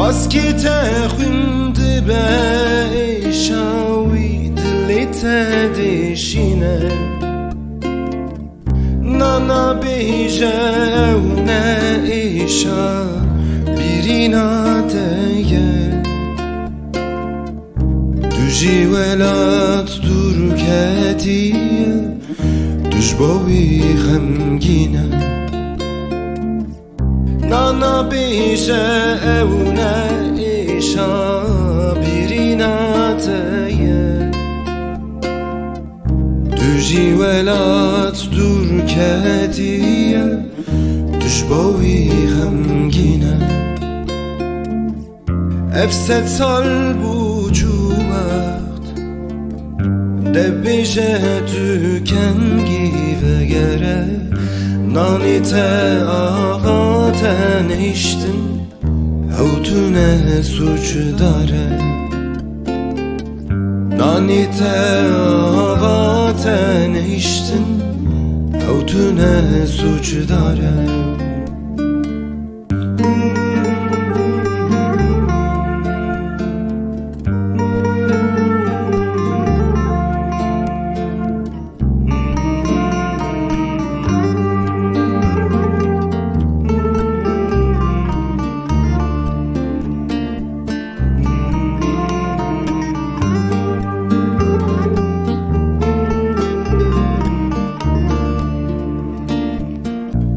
باسكت خوند به شاوی دلت دشینه نانا بیجه و نه ایشا بیرینا دیگه دوجی ولات دور کتیه دوش باوی خمگینه نانا بیجه و نه ایشا بیرینا دیگه دوجی ولات دور کتیه دوش باوی خمگینه افسد سال بوجو وقت دبیجه تو کنگی وگره نانی تا آقا تنیشتن او تو نه سوچ داره نانی تا آقا تنیشتن او تو نه سوچ داره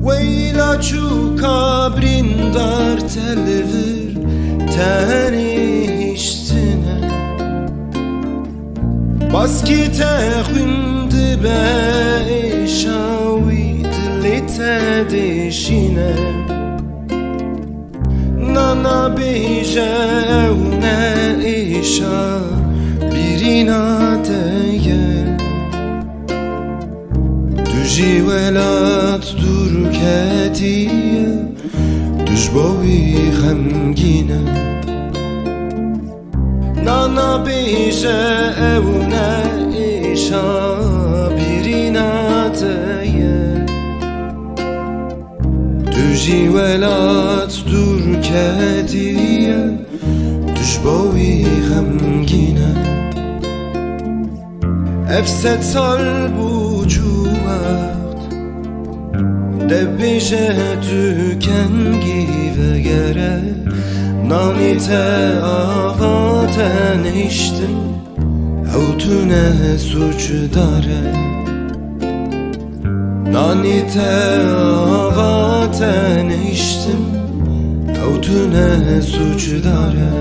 Veyla çu kabrin dar telvir teni iştine Baskite hündü be şavi dilite deşine Nana beyce ne işa birina deye Duji velat dur ketiye Duş bavi xemgine Nana beyce evne işa birina teye Duji velat dur ketiye Duş bavi xemgine Efset sal bucu دبیجه تو کنگی وگره نانی تا آقا تنیشتن او تو نه سوچ داره نانی تا آقا تنیشتن او تو نه سوچ داره